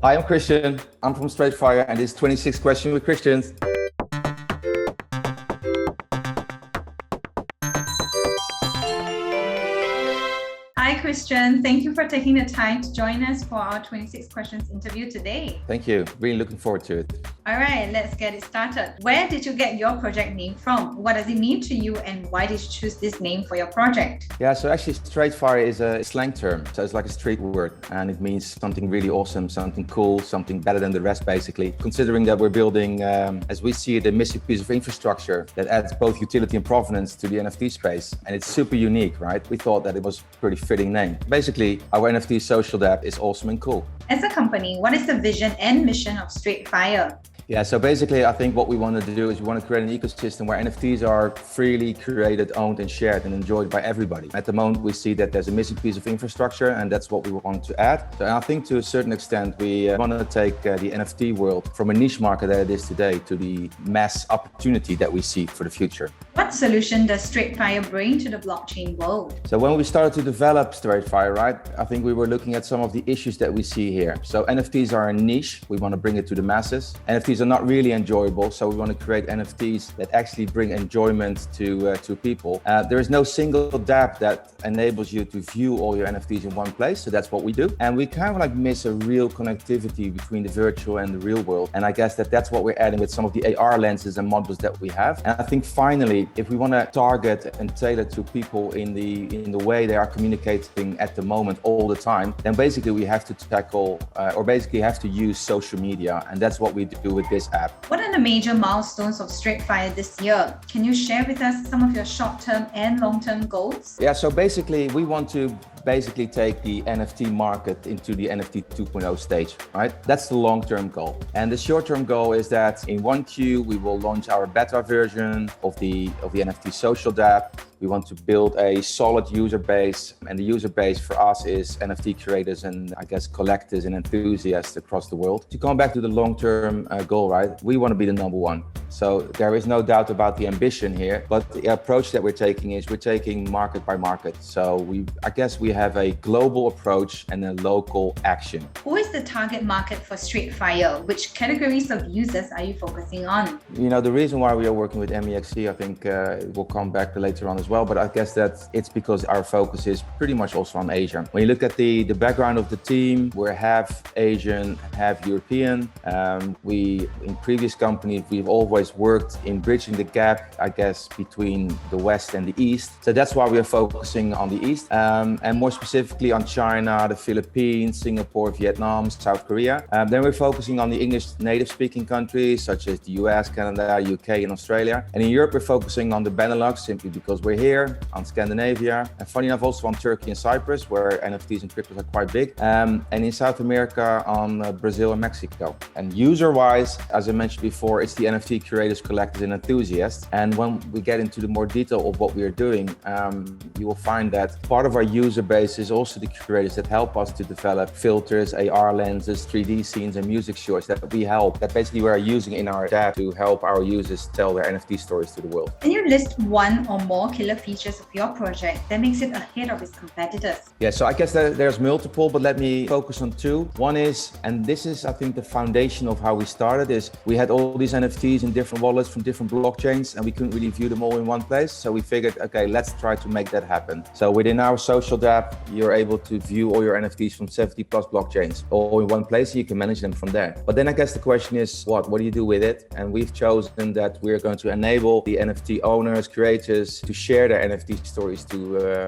Hi, I'm Christian. I'm from Straightfire, and this is 26 Questions with Christians. Hi, Christian. Thank you for taking the time to join us for our 26 questions interview today. Thank you. Really looking forward to it. All right, let's get it started. Where did you get your project name from? What does it mean to you, and why did you choose this name for your project? Yeah, so actually Straightfire is a slang term. So it's like a street word, and it means something really awesome, something cool, something better than the rest, basically. Considering that we're building, as we see it, a missing piece of infrastructure that adds both utility and provenance to the NFT space. And it's super unique, right? We thought that it was a pretty fitting name. Basically, our NFT social dApp is awesome and cool. As a company, what is the vision and mission of Straightfire? Yeah, so basically, I think what we want to do is we want to create an ecosystem where NFTs are freely created, owned, and shared and enjoyed by everybody. At the moment, we see that there's a missing piece of infrastructure, and that's what we want to add. So I think to a certain extent, we want to take the NFT world from a niche market that it is today to the mass opportunity that we see for the future. What solution does Straightfire bring to the blockchain world? So when we started to develop Straightfire, right, I think we were looking at some of the issues that we see here. So NFTs are a niche. We want to bring it to the masses. NFTs are not really enjoyable, so we want to create NFTs that actually bring enjoyment to people. There is no single dApp that enables you to view all your NFTs in one place, so that's what we do. And we kind of like miss a real connectivity between the virtual and the real world. And I guess that's what we're adding with some of the AR lenses and modules that we have. And I think finally, if we want to target and tailor to people in the way they are communicating at the moment all the time, then basically we have to tackle or basically have to use social media, and that's what we do with this app. What are the major milestones of Straightfire this year? Can you share with us some of your short-term and long-term goals? Yeah, so basically we want to take the NFT market into the NFT 2.0 stage, right? That's the long-term goal. And the short-term goal is that in 1Q, we will launch our beta version of the NFT social dApp. We want to build a solid user base, and the user base for us is NFT creators and I guess collectors and enthusiasts across the world. To come back to the long-term goal, right? We want to be the number one. So there is no doubt about the ambition here, but the approach that we're taking is we're taking market by market. So I guess we have a global approach and a local action. Who is the target market for Straightfire? Which categories of users are you focusing on? You know, the reason why we are working with MEXC, I think we'll come back later on as well, but I guess that it's because our focus is pretty much also on Asia. When you look at the background of the team, we're half Asian, half European. In previous companies, we've always worked in bridging the gap, I guess, between the West and the East. So that's why we are focusing on the East, and more specifically on China, the Philippines, Singapore, Vietnam, South Korea. Then we're focusing on the English native speaking countries such as the US, Canada, UK, and Australia. And in Europe, we're focusing on the Benelux simply because we're here, on Scandinavia, and funny enough also on Turkey and Cyprus, where NFTs and cryptos are quite big. And in South America, on Brazil and Mexico. And user-wise, as I mentioned before, it's the NFT creators, collectors, and enthusiasts. And when we get into the more detail of what we are doing, you will find that part of our user base is also the creators that help us to develop filters, AR lenses, 3D scenes, and music shorts that basically we are using in our dApp to help our users tell their NFT stories to the world. Can you list one or more killer features of your project that makes it ahead of its competitors? Yeah, so I guess there's multiple, but let me focus on two. One is, and this is I think the foundation of how we started, is we had all these NFTs in different wallets from different blockchains, and we couldn't really view them all in one place. So we figured, okay, let's try to make that happen. So within our social dApp, you're able to view all your NFTs from 70 plus blockchains all in one place, and you can manage them from there. But then I guess the question is, what do you do with it? And we've chosen that we're going to enable the NFT owners, creators to share their NFT stories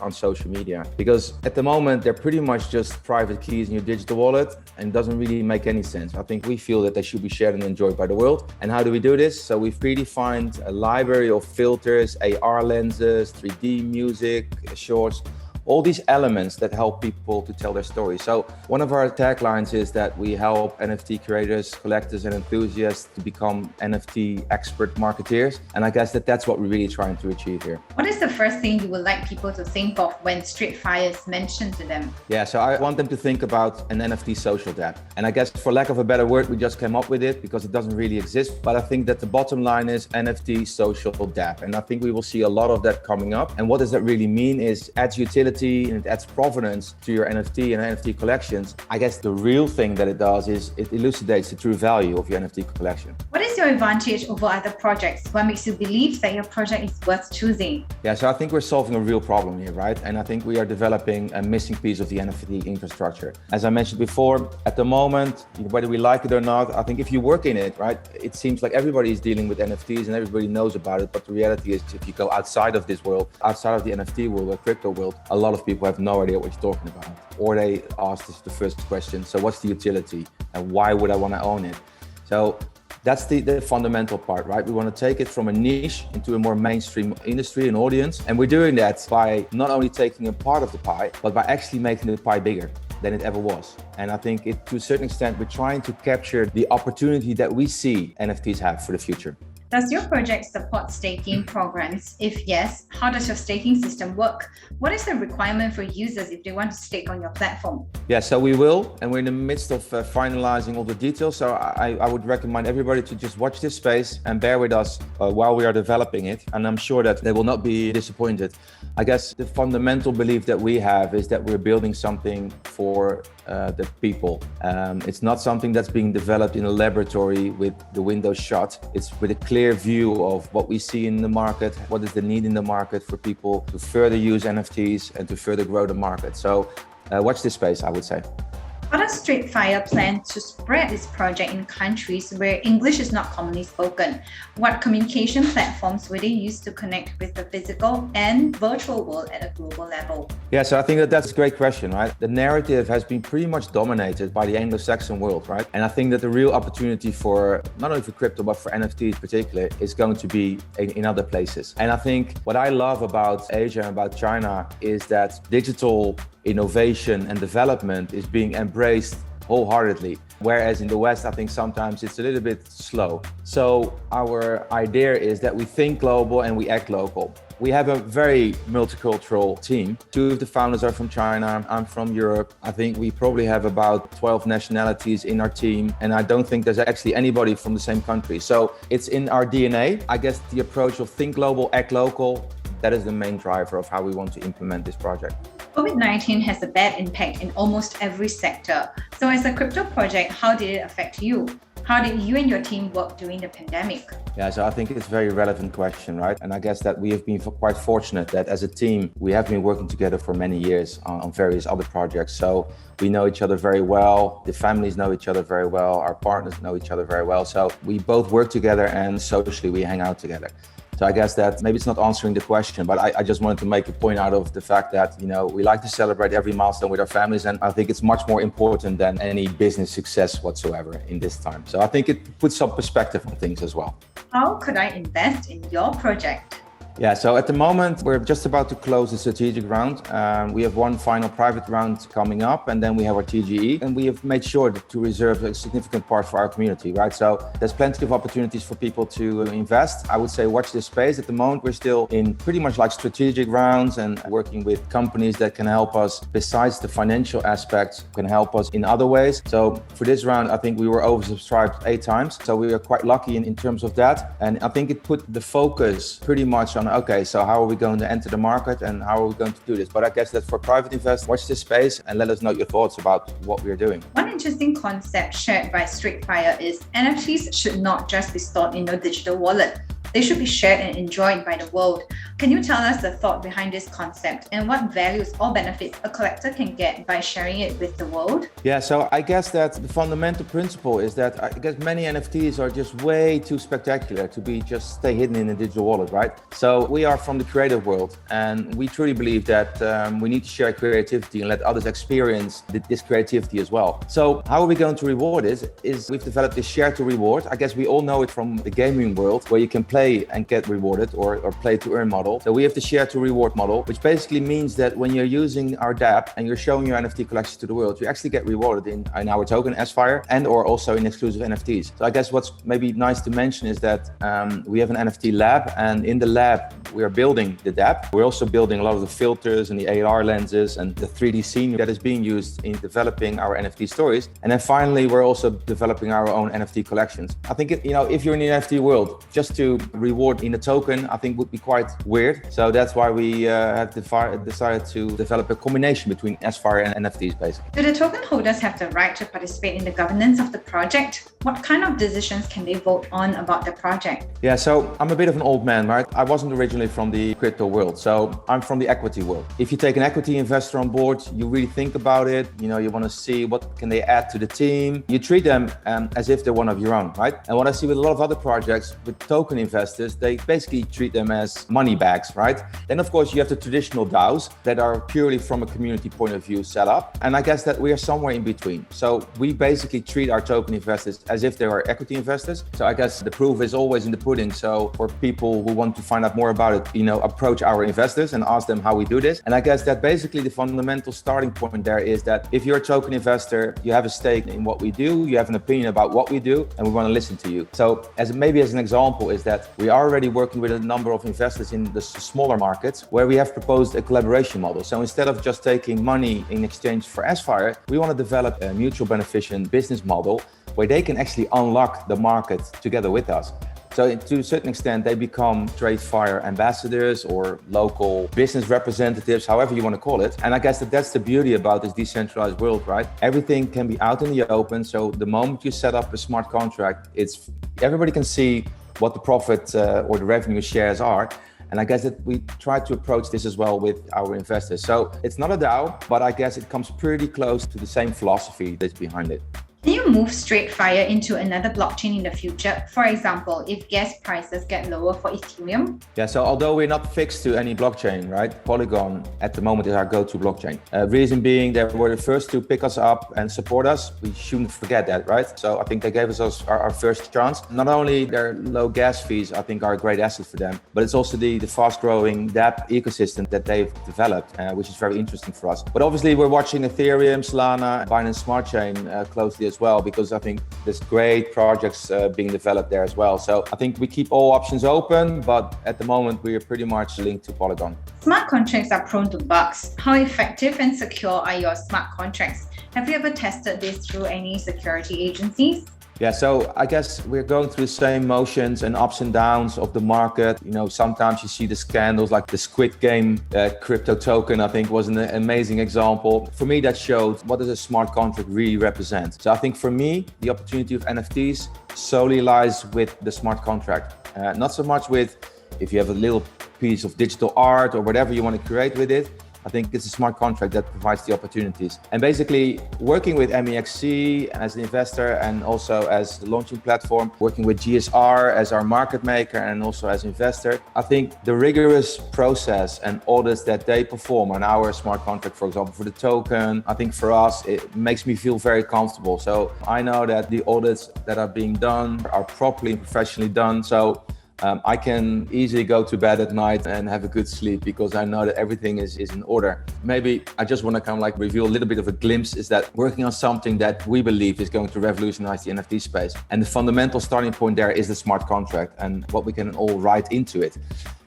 on social media. Because at the moment, they're pretty much just private keys in your digital wallet, and it doesn't really make any sense. I think we feel that they should be shared and enjoyed by the world. And how do we do this? So we've predefined a library of filters, AR lenses, 3D music, shorts, all these elements that help people to tell their story. So one of our taglines is that we help NFT creators, collectors, and enthusiasts to become NFT expert marketeers. And I guess that's what we're really trying to achieve here. What is the first thing you would like people to think of when Straightfire is mentioned to them? Yeah, so I want them to think about an NFT social dApp. And I guess for lack of a better word, we just came up with it because it doesn't really exist. But I think that the bottom line is NFT social dApp. And I think we will see a lot of that coming up. And what does that really mean is adds utility utility and it adds provenance to your NFT and NFT collections, I guess the real thing that it does is it elucidates the true value of your NFT collection. What is your advantage over other projects? What makes you believe that your project is worth choosing? Yeah, so I think we're solving a real problem here, right? And I think we are developing a missing piece of the NFT infrastructure. As I mentioned before, at the moment, whether we like it or not, I think if you work in it, right, it seems like everybody is dealing with NFTs and everybody knows about it. But the reality is, if you go outside of this world, outside of the NFT world or crypto world, a lot of people have no idea what you're talking about. Or they ask this the first question, so what's the utility and why would I want to own it? So that's the fundamental part, right? We want to take it from a niche into a more mainstream industry and audience. And we're doing that by not only taking a part of the pie, but by actually making the pie bigger than it ever was. And I think to a certain extent, we're trying to capture the opportunity that we see NFTs have for the future. Does your project support staking programs? If yes, how does your staking system work? What is the requirement for users if they want to stake on your platform? Yeah, so we will, and we're in the midst of finalizing all the details. So I would recommend everybody to just watch this space and bear with us while we are developing it. And I'm sure that they will not be disappointed. I guess the fundamental belief that we have is that we're building something for the people. It's not something that's being developed in a laboratory with the windows shut. It's with a clear view of what we see in the market, what is the need in the market for people to further use NFTs and to further grow the market. So watch this space, I would say. How does Streetfire plan to spread its project in countries where English is not commonly spoken? What communication platforms will they use to connect with the physical and virtual world at a global level? Yeah, so I think that's a great question, right? The narrative has been pretty much dominated by the Anglo-Saxon world, right? And I think that the real opportunity for, not only for crypto, but for NFTs particularly, is going to be in other places. And I think what I love about Asia and about China is that digital innovation and development is being embraced wholeheartedly. Whereas in the West, I think sometimes it's a little bit slow. So our idea is that we think global and we act local. We have a very multicultural team. 2 of the founders are from China, I'm from Europe. I think we probably have about 12 nationalities in our team. And I don't think there's actually anybody from the same country. So it's in our DNA. I guess the approach of think global, act local, that is the main driver of how we want to implement this project. COVID-19 has a bad impact in almost every sector. So as a crypto project, how did it affect you? How did you and your team work during the pandemic? Yeah, so I think it's a very relevant question, right? And I guess that we have been quite fortunate that as a team, we have been working together for many years on various other projects. So we know each other very well. The families know each other very well. Our partners know each other very well. So we both work together and socially we hang out together. So I guess that maybe it's not answering the question, but I just wanted to make a point out of the fact that, we like to celebrate every milestone with our families. And I think it's much more important than any business success whatsoever in this time. So I think it puts some perspective on things as well. How could I invest in your project? Yeah, so at the moment, we're just about to close the strategic round. We have one final private round coming up, and then we have our TGE. And we have made sure to reserve a significant part for our community, right? So there's plenty of opportunities for people to invest. I would say watch this space. At the moment, we're still in pretty much like strategic rounds and working with companies that can help us, besides the financial aspects, can help us in other ways. So for this round, I think we were oversubscribed 8 times. So we are quite lucky in terms of that. And I think it put the focus pretty much on, okay, so how are we going to enter the market and how are we going to do this? But I guess that for private investors, watch this space and let us know your thoughts about what we're doing. One interesting concept shared by Streetfire is NFTs should not just be stored in your digital wallet. They should be shared and enjoyed by the world. Can you tell us the thought behind this concept and what values or benefits a collector can get by sharing it with the world? Yeah, so I guess that the fundamental principle is that I guess many NFTs are just way too spectacular to be just stay hidden in a digital wallet, right? So we are from the creative world and we truly believe that we need to share creativity and let others experience this creativity as well. So how are we going to reward it? Is we've developed this share to reward. I guess we all know it from the gaming world where you can play and get rewarded or play to earn model. So we have the share to reward model, which basically means that when you're using our dApp and you're showing your NFT collection to the world, you actually get rewarded in our token Aspire and or also in exclusive NFTs. So I guess what's maybe nice to mention is that we have an NFT lab, and in the lab we are building the dApp. We're also building a lot of the filters and the AR lenses and the 3D scene that is being used in developing our NFT stories. And then finally, we're also developing our own NFT collections. I think, if you're in the NFT world, just to reward in a token, I think would be quite weird. So that's why we have decided to develop a combination between Aspire and NFTs, basically. Do the token holders have the right to participate in the governance of the project? What kind of decisions can they vote on about the project? Yeah, so I'm a bit of an old man, right? I wasn't originally from the crypto world, so I'm from the equity world. If you take an equity investor on board, you really think about it. You want to see what can they add to the team. You treat them as if they're one of your own, right? And what I see with a lot of other projects with token investors, they basically treat them as money bags, right? Then of course you have the traditional DAOs that are purely from a community point of view set up. And I guess that we are somewhere in between. So we basically treat our token investors as if they are equity investors. So I guess the proof is always in the pudding. So for people who want to find out more about it, approach our investors and ask them how we do this. And I guess that basically the fundamental starting point there is that if you're a token investor, you have a stake in what we do, you have an opinion about what we do, and we want to listen to you. So as an example is that we are already working with a number of investors in the smaller markets where we have proposed a collaboration model. So instead of just taking money in exchange for Aspire, we want to develop a mutual beneficent business model where they can actually unlock the market together with us. So to a certain extent, they become TradeFire ambassadors or local business representatives, however you want to call it. And I guess that's the beauty about this decentralized world, right? Everything can be out in the open. So the moment you set up a smart contract, everybody can see what the profit or the revenue shares are. And I guess that we try to approach this as well with our investors. So it's not a DAO, but I guess it comes pretty close to the same philosophy that's behind it. Can you move StraightFire into another blockchain in the future? For example, if gas prices get lower for Ethereum? Yeah, so although we're not fixed to any blockchain, right? Polygon at the moment is our go-to blockchain. Reason being, they were the first to pick us up and support us. We shouldn't forget that, right? So I think they gave us our first chance. Not only their low gas fees, I think are a great asset for them, but it's also the fast-growing dApp ecosystem that they've developed, which is very interesting for us. But obviously, we're watching Ethereum, Solana, Binance Smart Chain closely as well, because I think there's great projects being developed there as well. So I think we keep all options open, but at the moment we are pretty much linked to Polygon. Smart contracts are prone to bugs. How effective and secure are your smart contracts? Have you ever tested this through any security agencies? Yeah, so I guess we're going through the same motions and ups and downs of the market. Sometimes you see the scandals like the Squid Game crypto token, I think was an amazing example. For me, that showed what does a smart contract really represent. So I think for me, the opportunity of NFTs solely lies with the smart contract. Not so much with if you have a little piece of digital art or whatever you want to create with it. I think it's a smart contract that provides the opportunities. And basically working with MEXC as an investor and also as the launching platform, working with GSR as our market maker and also as investor, I think the rigorous process and audits that they perform on our smart contract, for example, for the token, I think for us, it makes me feel very comfortable. So I know that the audits that are being done are properly and professionally done. So I can easily go to bed at night and have a good sleep because I know that everything is in order. Maybe I just want to reveal a little bit of a glimpse is that working on something that we believe is going to revolutionize the NFT space. And the fundamental starting point there is the smart contract and what we can all write into it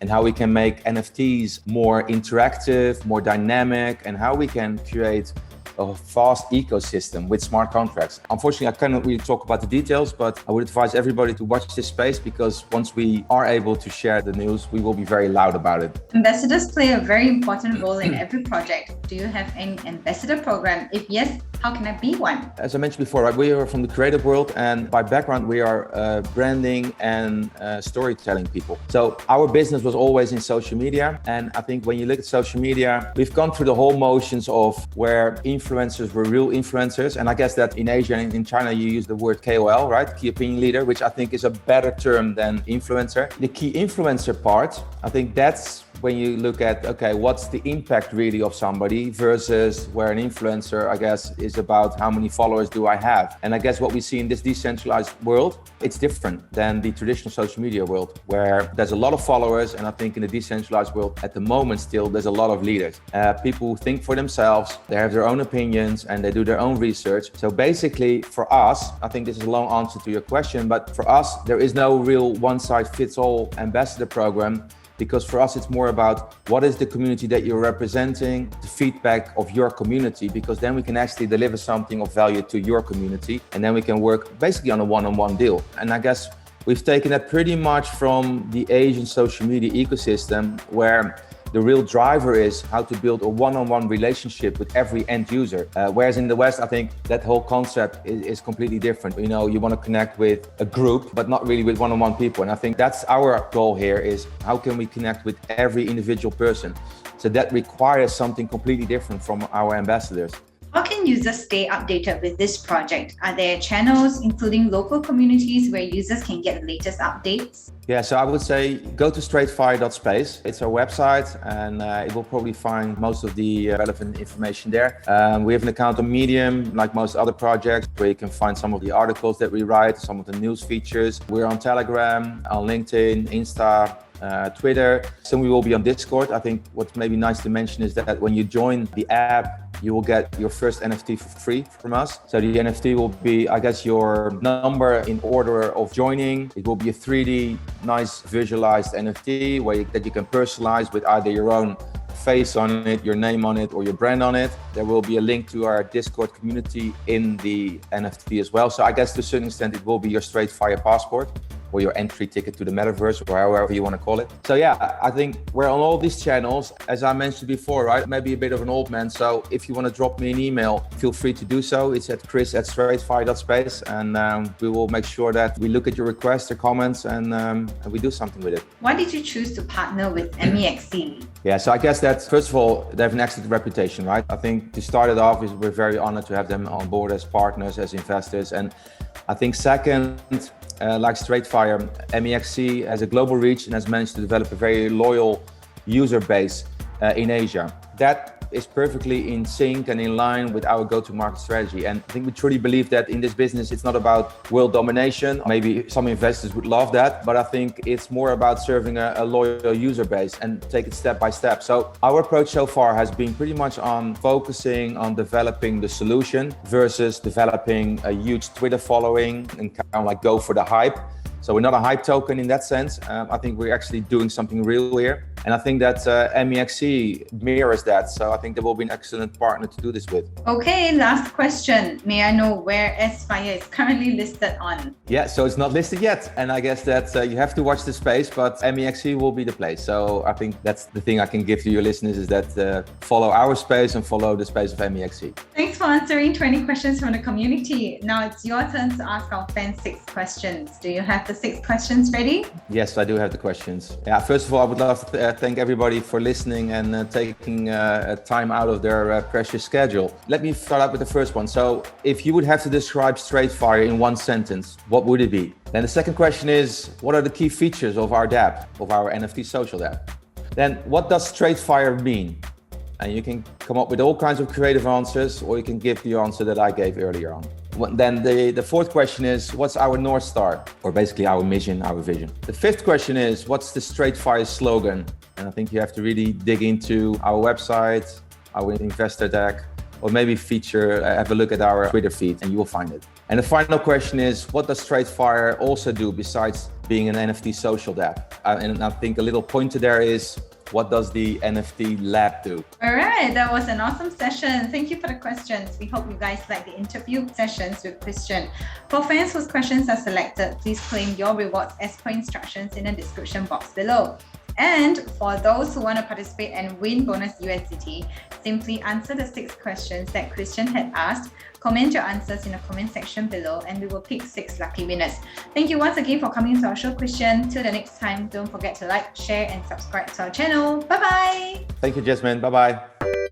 and how we can make NFTs more interactive, more dynamic, and how we can create a fast ecosystem with smart contracts. Unfortunately, I cannot really talk about the details, but I would advise everybody to watch this space because once we are able to share the news, we will be very loud about it. Ambassadors play a very important role in every project. Do you have any ambassador program? If yes, how can I be one? As I mentioned before, we are from the creative world, and by background, we are branding and storytelling people. So our business was always in social media. And I think when you look at social media, we've gone through the whole motions of where influencers were real influencers. And I guess that in Asia and in China, you use the word KOL, right? Key opinion leader, which I think is a better term than influencer. The key influencer part, I think that's when you look at, okay, what's the impact really of somebody versus where an influencer, I guess, is about how many followers do I have? And I guess what we see in this decentralized world, it's different than the traditional social media world, where there's a lot of followers. And I think in the decentralized world, at the moment still, there's a lot of leaders. People who think for themselves, they have their own opinions and they do their own research. So basically for us, I think this is a long answer to your question, but for us, there is no real one-size-fits-all ambassador program. because for us it's more about what is the community that you're representing, the feedback of your community, because then we can actually deliver something of value to your community, and then we can work basically on a one-on-one deal. And I guess we've taken that pretty much from the Asian social media ecosystem, where the real driver is how to build a one-on-one relationship with every end user. Whereas in the West, I think that whole concept is completely different. You know, you want to connect with a group, but not really with one-on-one people. And I think that's our goal here, is how can we connect with every individual person? So that requires something completely different from our ambassadors. How can users stay updated with this project? Are there channels, including local communities, where users can get the latest updates? Yeah, so I would say go to straightfire.space. It's our website, and it will probably find most of the relevant information there. We have an account on Medium, like most other projects, where you can find some of the articles that we write, some of the news features. We're on Telegram, on LinkedIn, Insta, Twitter. Soon we will be on Discord. I think what's maybe nice to mention is that when you join the app, you will get your first NFT for free from us. So the NFT will be, I guess, your number in order of joining. It will be a 3D, nice visualized NFT that you can personalize with either your own face on it, your name on it, or your brand on it. There will be a link to our Discord community in the NFT as well. So I guess to a certain extent, it will be your Straightfire passport, or your entry ticket to the metaverse, or however you want to call it. So yeah, I think we're on all these channels. As I mentioned before, right? Maybe a bit of an old man. So if you want to drop me an email, feel free to do so. It's at chris@straightfire.space, and we will make sure that we look at your requests or comments, and we do something with it. Why did you choose to partner with MEXC? Yeah, so I guess that first of all, they have an excellent reputation, right? I think to start it off, we're very honored to have them on board as partners, as investors. And I think second, like Straightfire, MEXC has a global reach and has managed to develop a very loyal user base in Asia. That is perfectly in sync and in line with our go-to-market strategy. And I think we truly believe that in this business, it's not about world domination. Maybe some investors would love that, but I think it's more about serving a loyal user base and take it step by step. So our approach so far has been pretty much on focusing on developing the solution versus developing a huge Twitter following and kind of like go for the hype. So we're not a hype token in that sense. I think we're actually doing something real here. And I think that MEXC mirrors that. So I think they will be an excellent partner to do this with. Okay, last question. May I know where Aspire is currently listed on? Yeah, so it's not listed yet. And I guess that you have to watch the space, but MEXC will be the place. So I think that's the thing I can give to your listeners, is that follow our space and follow the space of MEXC. Thanks for answering 20 questions from the community. Now it's your turn to ask our fans 6 questions. Do you have the 6 questions ready? Yes, I do have the questions. Yeah, first of all, I would love to thank everybody for listening and taking time out of their precious schedule. Let me start out with the first one. So if you would have to describe Straightfire in one sentence, what would it be? Then the second question is, what are the key features of our dApp, of our NFT social dApp? Then what does Straightfire mean? And you can come up with all kinds of creative answers, or you can give the answer that I gave earlier on. Then the fourth question is, what's our North Star? Or basically our mission, our vision. The fifth question is, what's the Straightfire slogan? And I think you have to really dig into our website, our investor deck, or maybe have a look at our Twitter feed and you will find it. And the final question is, what does Straightfire also do besides being an NFT social dApp? And I think a little pointer there is, what does the NFT lab do? All right, that was an awesome session. Thank you for the questions. We hope you guys like the interview sessions with Christian. For fans whose questions are selected, please claim your rewards as per instructions in the description box below. And for those who want to participate and win bonus USDT, simply answer the 6 questions that Christian had asked. Comment your answers in the comment section below and we will pick 6 lucky winners. Thank you once again for coming to our show, Christian. Till the next time, don't forget to like, share and subscribe to our channel. Bye-bye. Thank you, Jasmine. Bye-bye.